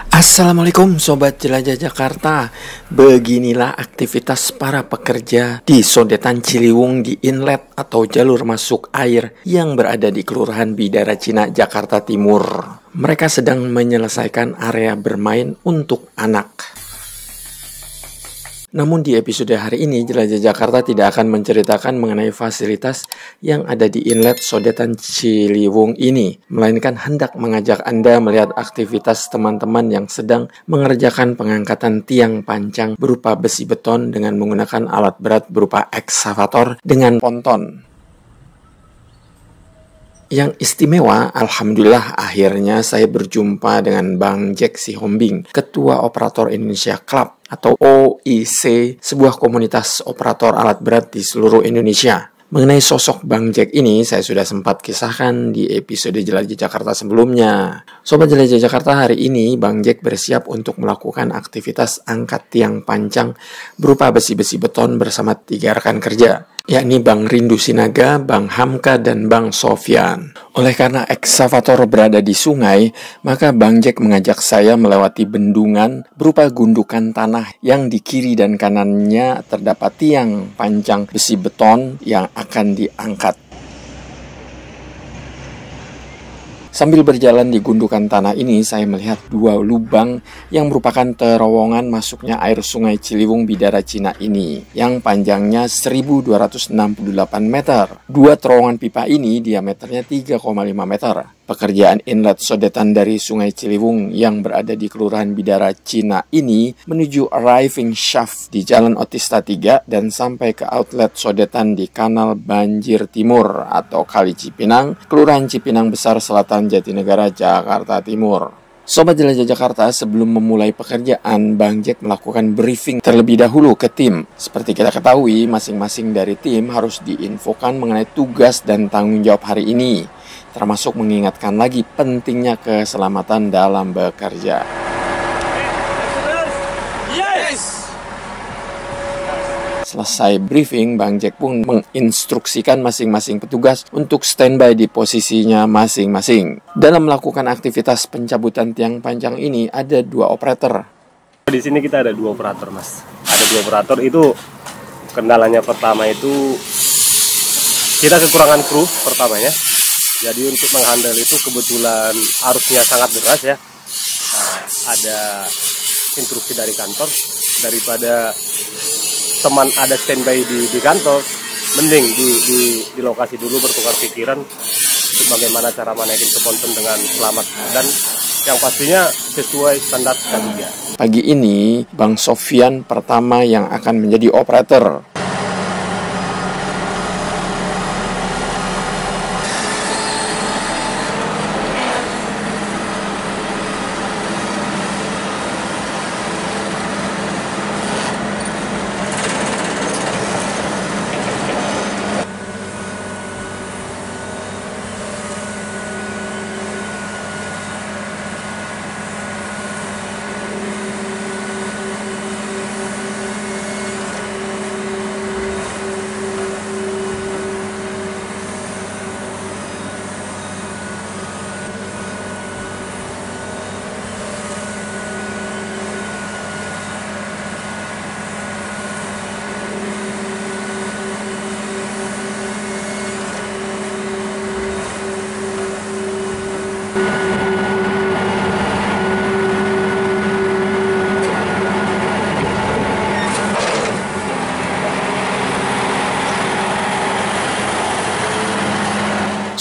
Assalamualaikum Sobat Jelajah Jakarta. Beginilah aktivitas para pekerja di Sodetan Ciliwung di inlet atau jalur masuk air yang berada di Kelurahan Bidara Cina, Jakarta Timur. Mereka sedang menyelesaikan area bermain untuk anak. Namun di episode hari ini, Jelajah Jakarta tidak akan menceritakan mengenai fasilitas yang ada di inlet Sodetan Ciliwung ini, melainkan hendak mengajak Anda melihat aktivitas teman-teman yang sedang mengerjakan pengangkatan tiang pancang berupa besi beton dengan menggunakan alat berat berupa ekskavator dengan ponton. Yang istimewa, alhamdulillah akhirnya saya berjumpa dengan Bang Jack Sihombing, Ketua Operator Indonesia Club atau OIC, sebuah komunitas operator alat berat di seluruh Indonesia. Mengenai sosok Bang Jack ini, saya sudah sempat kisahkan di episode Jelajah Jakarta sebelumnya. Sobat Jelajah Jakarta, hari ini Bang Jack bersiap untuk melakukan aktivitas angkat tiang pancang berupa besi-besi beton bersama 3 rekan kerja, yakni Bang Rindu Sinaga, Bang Hamka, dan Bang Sofyan. Oleh karena ekskavator berada di sungai, maka Bang Jack mengajak saya melewati bendungan berupa gundukan tanah yang di kiri dan kanannya terdapat tiang pancang besi beton yang akan diangkat. Sambil berjalan di gundukan tanah ini, saya melihat 2 lubang yang merupakan terowongan masuknya air sungai Ciliwung Bidara Cina ini, yang panjangnya 1268 meter. 2 terowongan pipa ini diameternya 3,5 meter. Pekerjaan inlet Sodetan dari sungai Ciliwung yang berada di Kelurahan Bidara Cina ini menuju arriving shaft di Jalan Otista 3 dan sampai ke outlet Sodetan di Kanal Banjir Timur atau Kali Cipinang, Kelurahan Cipinang Besar Selatan, Jatinegara, Jakarta Timur. Sobat Jelajah Jakarta, sebelum memulai pekerjaan, Bang Jack melakukan briefing terlebih dahulu ke tim. Seperti kita ketahui, masing-masing dari tim harus diinfokan mengenai tugas dan tanggung jawab hari ini, termasuk mengingatkan lagi pentingnya keselamatan dalam bekerja. Selesai briefing, Bang Jack pun menginstruksikan masing-masing petugas untuk standby di posisinya masing-masing. Dalam melakukan aktivitas pencabutan tiang panjang ini, ada 2 operator. Di sini kita ada 2 operator, Mas. Ada 2 operator. Itu kendalanya pertama itu kita kekurangan kru pertamanya. Jadi untuk menghandle itu kebetulan arusnya sangat deras ya. Nah, ada instruksi dari kantor, daripada teman ada standby di kantor, mending di lokasi dulu bertukar pikiran untuk bagaimana cara menaikin ke ponton dengan selamat dan yang pastinya sesuai standar K3. Pagi ini, Bang Sofyan pertama yang akan menjadi operator.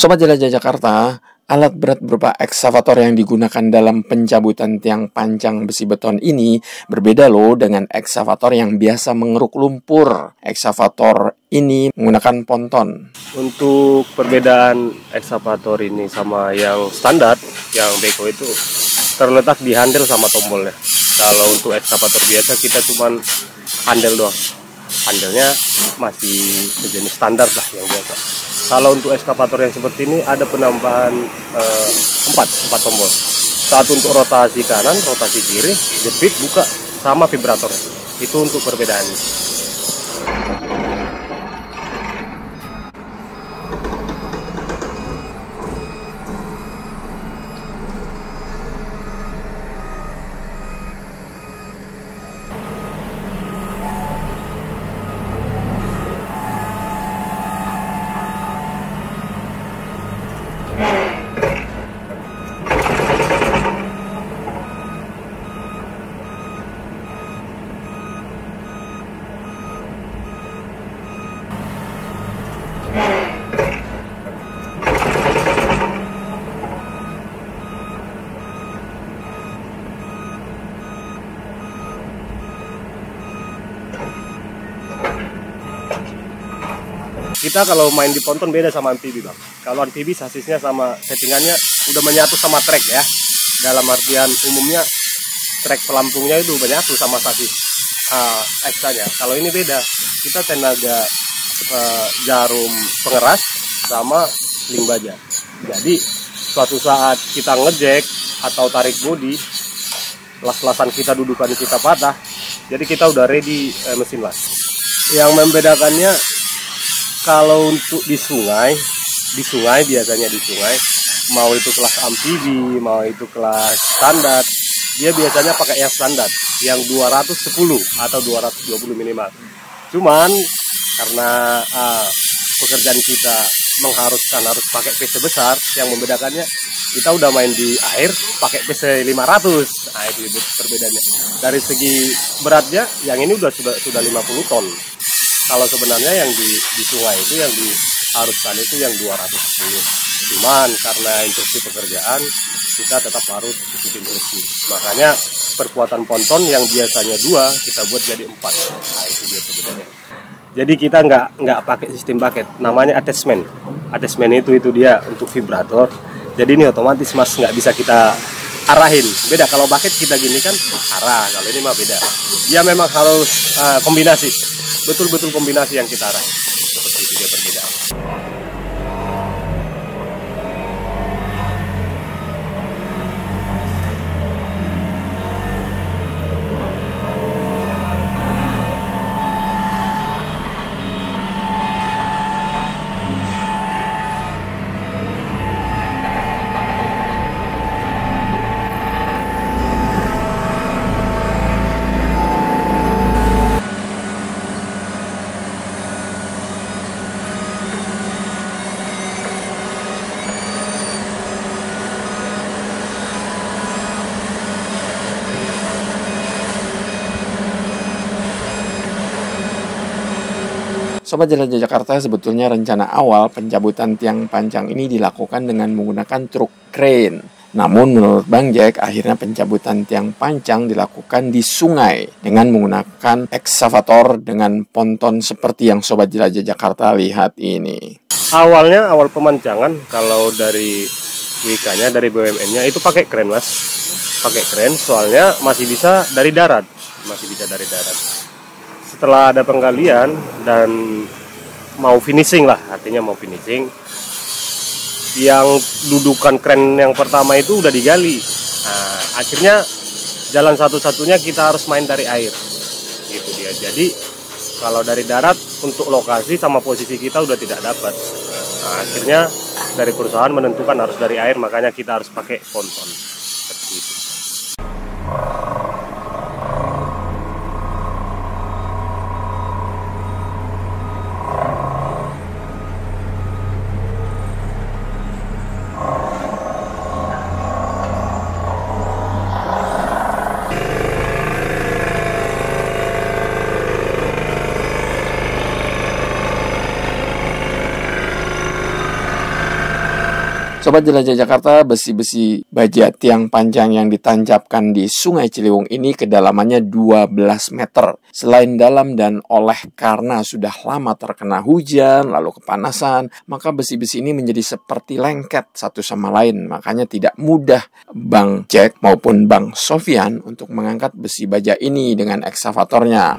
Sobat Jelajah Jakarta, alat berat berupa ekskavator yang digunakan dalam pencabutan tiang pancang besi beton ini berbeda loh dengan ekskavator yang biasa mengeruk lumpur. Ekskavator ini menggunakan ponton. Untuk perbedaan ekskavator ini sama yang standar, yang beko itu terletak di handle sama tombolnya. Kalau untuk ekskavator biasa kita cuman handle doang. Handlenya masih sejenis standar lah yang biasa. Kalau untuk ekskavator yang seperti ini ada penambahan 4 tombol. 1 untuk rotasi kanan, rotasi kiri, jepit, buka, sama vibrator. Itu untuk perbedaannya. kita kalau main di ponton beda sama amfibi bang. Kalau amfibi sasisnya sama settingannya udah menyatu sama trek ya. Dalam artian umumnya trek pelampungnya itu menyatu sama sasis eksanya. Kalau ini beda, kita tenaga jarum pengeras sama sling baja. Jadi suatu saat kita ngejek atau tarik bodi, las-lasan kita dudukan kita patah, jadi kita udah ready mesin las. Yang membedakannya kalau untuk di sungai biasanya di sungai, mau itu kelas amfibi, mau itu kelas standar, dia biasanya pakai yang standar, yang 210 atau 220 minimal. Cuman karena pekerjaan kita mengharuskan harus pakai PC besar, yang membedakannya kita udah main di air pakai PC 500. Nah, itu perbedaannya. Dari segi beratnya, yang ini sudah 50 ton. Kalau sebenarnya yang di sungai itu yang diharuskan itu yang 210. Cuman karena instruksi pekerjaan, kita tetap harus ikuti instruksi. Makanya perkuatan ponton yang biasanya 2 kita buat jadi 4. Nah, itu dia perbedaannya. Jadi kita nggak pakai sistem bucket, namanya attachment. Attachment itu dia untuk vibrator. Jadi ini otomatis mas nggak bisa kita arahin. Beda kalau bucket kita gini kan arah, kalau ini mah beda. Dia memang harus kombinasi, betul-betul kombinasi yang kita arahin. Seperti itu dia perbedaan. Sobat Jelajah Jakarta, sebetulnya rencana awal pencabutan tiang panjang ini dilakukan dengan menggunakan truk crane. Namun menurut Bang Jack, akhirnya pencabutan tiang panjang dilakukan di sungai dengan menggunakan eksavator dengan ponton seperti yang Sobat Jelajah Jakarta lihat ini. Awal pemancangan kalau dari WK-nya, dari BUMN-nya itu pakai crane mas. Pakai crane soalnya masih bisa dari darat. Setelah ada penggalian dan mau finishing lah, artinya mau finishing, yang dudukan kren yang pertama itu udah digali. Nah, akhirnya jalan satu-satunya kita harus main dari air. Gitu dia. Jadi kalau dari darat untuk lokasi sama posisi kita udah tidak dapat. Nah, akhirnya dari perusahaan menentukan harus dari air, makanya kita harus pakai ponton. Seperti itu. Sobat Jelajah Jakarta, besi-besi baja tiang panjang yang ditancapkan di Sungai Ciliwung ini kedalamannya 12 meter. Selain dalam dan oleh karena sudah lama terkena hujan, lalu kepanasan, maka besi-besi ini menjadi seperti lengket satu sama lain. Makanya tidak mudah Bang Jack maupun Bang Sofyan untuk mengangkat besi baja ini dengan eksavatornya.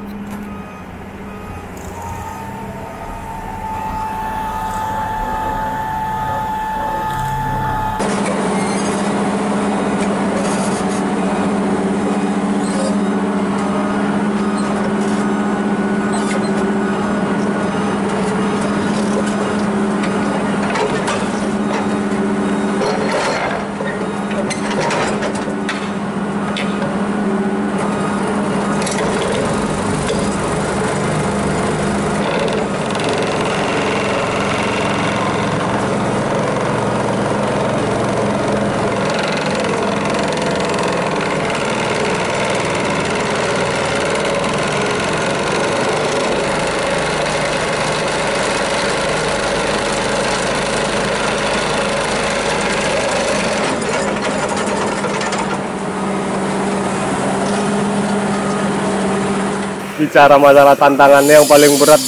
Bicara masalah tantangannya yang paling berat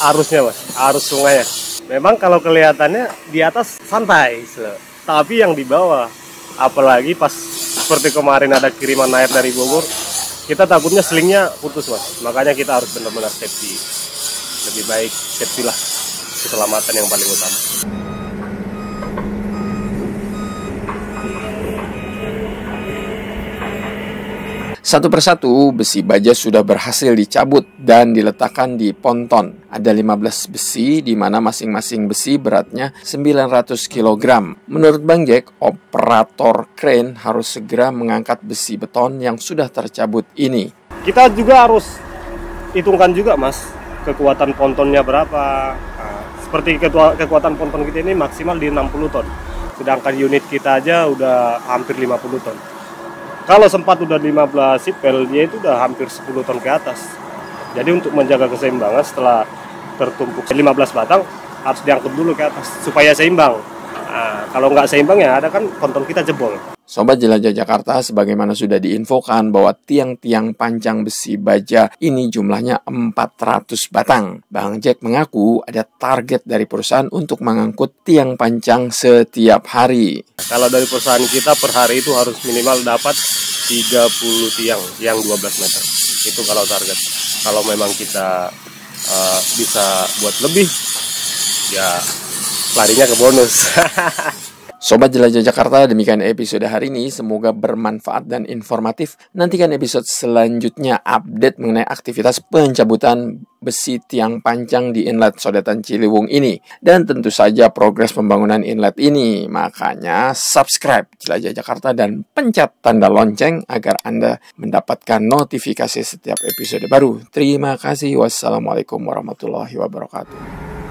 arusnya mas, arus sungai ya. Memang kalau kelihatannya di atas santai, tapi yang di bawah, apalagi pas seperti kemarin ada kiriman air dari Bogor, kita takutnya selingnya putus Mas. Makanya kita harus benar-benar safety. Lebih baik safety lah, keselamatan yang paling utama. Satu persatu besi baja sudah berhasil dicabut dan diletakkan di ponton. Ada 15 besi di mana masing-masing besi beratnya 900 kg. Menurut Bang Jack, operator crane harus segera mengangkat besi beton yang sudah tercabut ini. Kita juga harus hitungkan juga Mas, kekuatan pontonnya berapa. Nah, seperti kekuatan ponton kita ini maksimal di 60 ton. Sedangkan unit kita aja udah hampir 50 ton. Kalau sempat udah 15 sipel, dia itu udah hampir 10 ton ke atas. Jadi untuk menjaga keseimbangan setelah tertumpuk 15 batang, harus diangkut dulu ke atas supaya seimbang. Nah, kalau nggak seimbang ya ada kan ponton kita jebol. Sobat Jelajah Jakarta, sebagaimana sudah diinfokan bahwa tiang-tiang panjang besi baja ini jumlahnya 400 batang. Bang Jack mengaku ada target dari perusahaan untuk mengangkut tiang panjang setiap hari. Kalau dari perusahaan kita per hari itu harus minimal dapat 30 tiang yang 12 meter. Itu kalau target. Kalau memang kita bisa buat lebih, ya larinya ke bonus. Sobat Jelajah Jakarta, demikian episode hari ini. Semoga bermanfaat dan informatif. Nantikan episode selanjutnya update mengenai aktivitas pencabutan besi tiang panjang di inlet Sodetan Ciliwung ini. Dan tentu saja progres pembangunan inlet ini. Makanya subscribe Jelajah Jakarta dan pencet tanda lonceng agar Anda mendapatkan notifikasi setiap episode baru. Terima kasih. Wassalamualaikum warahmatullahi wabarakatuh.